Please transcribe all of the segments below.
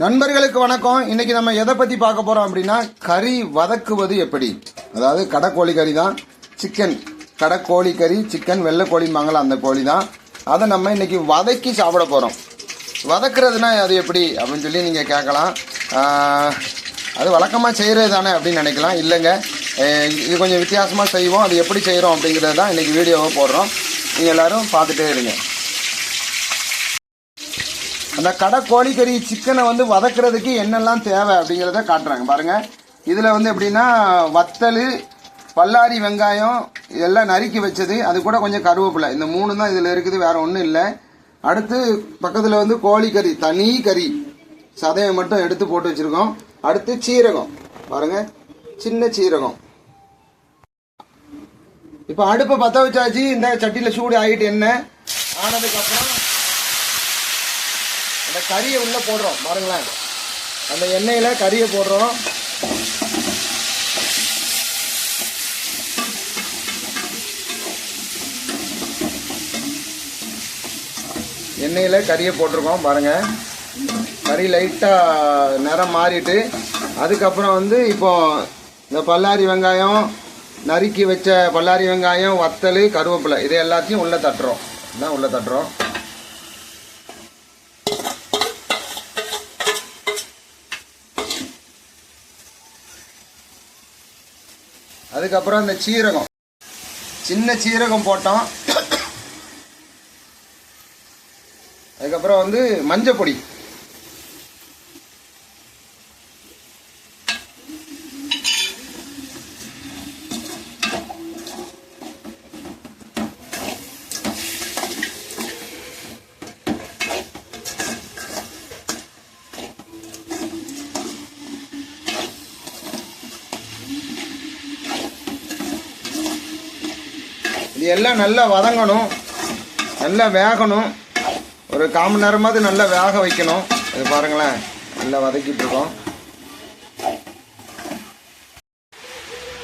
நண்பர்களுக்கு வணக்கம். இன்னைக்கு நம்ம எதை பத்தி பார்க்க போறோம் அப்படின்னா கறி வதக்குவது எப்படி. அதாவது கடைக்கோழி கறி தான், சிக்கன் கடைக்கோழி கறி, சிக்கன் வெள்ளை கோழிம்பாங்களா அந்த கோழி தான். அதை நம்ம இன்னைக்கு வதக்கி சாப்பிட போறோம். வதக்குறதுனா அது எப்படி அப்படின்னு சொல்லி நீங்க கேட்கலாம். அது வழக்கமாக செய்கிறது தானே அப்படின்னு நினைக்கலாம். இல்லைங்க, இது கொஞ்சம் வித்தியாசமாக செய்வோம். அது எப்படி செய்கிறோம் அப்படிங்கிறது தான் இன்றைக்கி வீடியோவை போடுறோம். நீங்கள் எல்லோரும் பார்த்துட்டே இருங்க. அந்த கடை கோழிக்கறி சிக்கனை வந்து வதக்குறதுக்கு என்னெல்லாம் தேவை அப்படிங்கிறத காட்டுறாங்க பாருங்கள். இதில் வந்து எப்படின்னா வத்தல், பல்லாரி வெங்காயம் இதெல்லாம் நறுக்கி வச்சது, அது கூட கொஞ்சம் கருவேப்பிலை, இந்த மூணு தான் இதில் இருக்குது, வேறு ஒன்றும் இல்லை. அடுத்து பக்கத்தில் வந்து கோழிக்கறி, தனி கறி சதையை மட்டும் எடுத்து போட்டு வச்சுருக்கோம். அடுத்து சீரகம் பாருங்கள், சின்ன சீரகம். இப்போ அடுப்பை பற்ற வச்சாச்சு. இந்த சட்டியில் சூடு ஆகிட்டு எண்ணெய் ஆனதுக்கப்புறம் அந்த கறியை உள்ளே போடுறோம் பாருங்களேன். அந்த எண்ணெயில் கறியை போடுறோம். எண்ணெயில் கறியை போட்டிருக்கோம் பாருங்கள். கறி லைட்டாக நிறம் மாறிட்டு அதுக்கப்புறம் வந்து இப்போ இந்த பல்லாரி வெங்காயம், நறுக்கி வச்ச பல்லாரி வெங்காயம், வத்தல், கருவேப்பிலை இது எல்லாத்தையும் உள்ளே தட்டுறோம். இதான் உள்ளே தட்டுறோம். அதுக்கப்புறம் இந்த சீரகம், சின்ன சீரகம் போட்டோம். அதுக்கப்புறம் வந்து மஞ்சள் பொடி, இது எல்லாம் நல்லா வதங்கணும், நல்லா வேகணும். ஒரு 1/4 மணி நேரமாவது நல்லா வேக வைக்கணும். இது பாருங்களேன், நல்லா வதக்கிட்டு இருக்கோம்.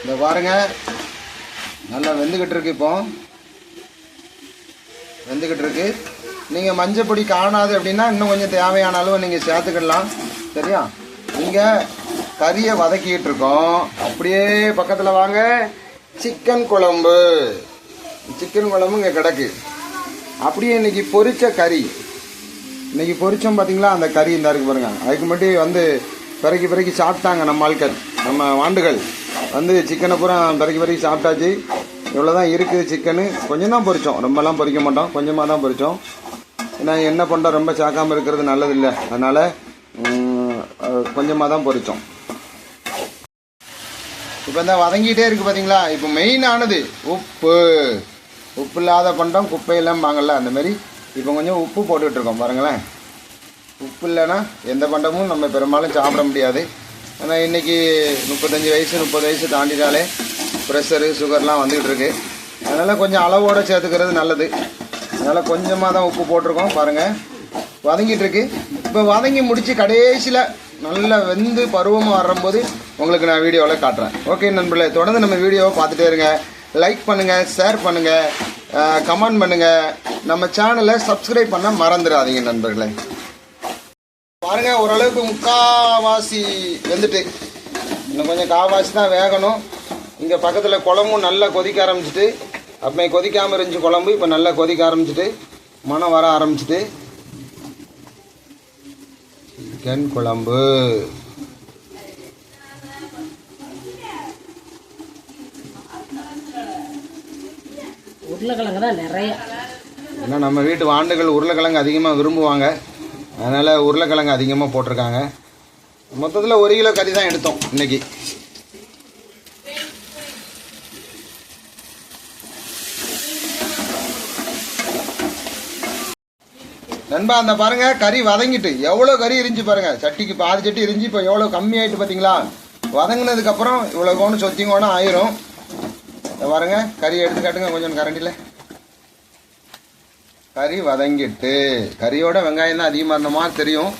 இந்த பாருங்க நல்லா வெந்துக்கிட்டு இருக்கு. இப்போ வெந்துக்கிட்டு இருக்கு. நீங்கள் மஞ்சள் பொடி காணாது அப்படின்னா இன்னும் கொஞ்சம் தேவையான அளவு நீங்கள் சேர்த்துக்கிடலாம். சரியா? நீங்கள் கறியை வதக்கிட்டு இருக்கோம். அப்படியே பக்கத்தில் வாங்க. சிக்கன் குழம்பு, சிக்கன் குழம்பு இங்கே கிடக்கு. அப்படியே இன்னைக்கு பொரிச்ச கறி, இன்னைக்கு பொரிச்சோம் பார்த்தீங்களா, அந்த கறி இந்த இருக்கு பாருங்க. அதுக்கு மட்டும் வந்து பிறக்கி சாப்பிட்டாங்க நம்ம ஆட்கள், நம்ம வாண்டுகள் வந்து சிக்கனை பூரா பிறக்கி சாப்பிட்டாச்சு. இவ்வளோதான் இருக்குது சிக்கனு. கொஞ்சம் தான் பொரித்தோம், ரொம்பலாம் பொரிக்க மாட்டோம், கொஞ்சமாக தான் பொரித்தோம். ஏன்னா என்ன பண்ணுறோம், ரொம்ப சாக்காமல் இருக்கிறது நல்லதில்லை, அதனால் கொஞ்சமாக தான் பொரித்தோம். இப்போ இந்த வதங்கிட்டே இருக்குது பார்த்தீங்களா. இப்போ மெயினானது உப்பு. உப்பு இல்லாத பண்டம் குப்பையெல்லாம் வாங்கல, அந்த மாதிரி இப்போ கொஞ்சம் உப்பு போட்டுக்கிட்டுருக்கோம் பாருங்களேன். உப்பு இல்லைன்னா எந்த பண்டமும் நம்ம பெரும்பாலும் சாப்பிட முடியாது. ஏன்னா இன்றைக்கி 35 வயசு 30 வயசு தாண்டினாலே ப்ரெஷரு, சுகர்லாம் வந்துக்கிட்டு இருக்கு. அதனால் கொஞ்சம் அளவோடு சேர்த்துக்கிறது நல்லது. அதனால் கொஞ்சமாக தான் உப்பு போட்டிருக்கோம் பாருங்கள். வதங்கிட்டு இருக்கு. இப்போ வதங்கி முடித்து கடைசியில் நல்லா வெந்து பருவமாக வரும்போது உங்களுக்கு நான் வீடியோவில் காட்டுறேன். ஓகே நண்பர்களே, தொடர்ந்து நம்ம வீடியோவை பார்த்துட்டே இருங்க. லைக் பண்ணுங்கள், ஷேர் பண்ணுங்கள், கமெண்ட் பண்ணுங்கள். நம்ம சேனலை சப்ஸ்கிரைப் பண்ண மறந்துடாதீங்க நண்பர்களே. பாருங்கள், ஓரளவுக்கு முக்கால்வாசி வெந்துட்டு, இன்னும் கொஞ்சம் கால்வாசி தான் வேகணும். இங்கே பக்கத்தில் குழம்பும் நல்லா கொதிக்க ஆரம்பிச்சிட்டு, அப்போ கொதிக்காமல் இருந்துச்சு குழம்பு, இப்போ நல்லா கொதிக்க ஆரம்பிச்சிட்டு, மனம் வர ஆரம்பிச்சிட்டு. சிக்கன் குழம்பு உருளைக்கிழங்கு தான் நிறைய. ஏன்னா நம்ம வீட்டு வாண்டுகள் உருளைக்கிழங்கு அதிகமாக விரும்புவாங்க, அதனால் உருளைக்கிழங்கு அதிகமாக போட்டிருக்காங்க. மொத்தத்தில் 1 கிலோ கறி தான் எடுத்தோம் இன்னைக்கு. நண்பா அந்த பாருங்கள், கறி வதங்கிட்டு எவ்வளோ கறி இருந்துச்சு பாருங்கள். சட்டிக்கு பாதி சட்டி இருந்துச்சு, இப்போ எவ்வளோ கம்மியாயிட்டு பார்த்தீங்களா. வதங்கினதுக்கப்புறம் இவ்வளோ கோணம் சொத்திங்கோணும் ஆயிரும். பாருங்க, கறி எடுத்து காட்டுங்க கொஞ்சம் கரண்டியில். கறி வதங்கிட்டு, கறியோட வெங்காயம் தான் அதிகமாக இருந்த மாதிரி தெரியும்,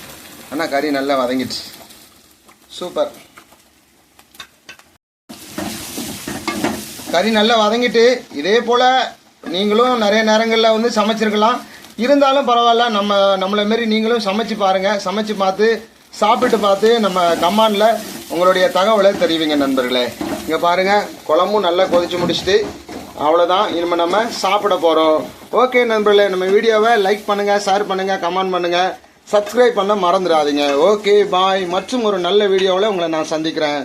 ஆனால் கறி நல்லா வதங்கிட்டு சூப்பர். கறி நல்லா வதங்கிட்டு இதே போல் நீங்களும் நிறைய நேரங்களில் வந்து சமைச்சிருக்கலாம். இருந்தாலும் பரவாயில்ல, நம்மளை மாரி நீங்களும் சமைச்சு பாருங்கள். சமைச்சு பார்த்து சாப்பிட்டு பார்த்து நம்ம கமெண்டில் உங்களுடைய தகவலை தெரிவிங்க நண்பர்களே. இங்கே பாருங்கள், குழம்பும் நல்லா கொதிச்சு முடிச்சுட்டு அவ்வளோதான். இனிமேல் நம்ம சாப்பிட போகிறோம். ஓகே நண்பர்களே, நம்ம வீடியோவை லைக் பண்ணுங்கள், ஷேர் பண்ணுங்கள், கமெண்ட் பண்ணுங்கள், சப்ஸ்கிரைப் பண்ண மறந்துடாதீங்க. Okay bye. மற்றும் ஒரு நல்ல வீடியோவில் உங்களை நான் சந்திக்கிறேன்.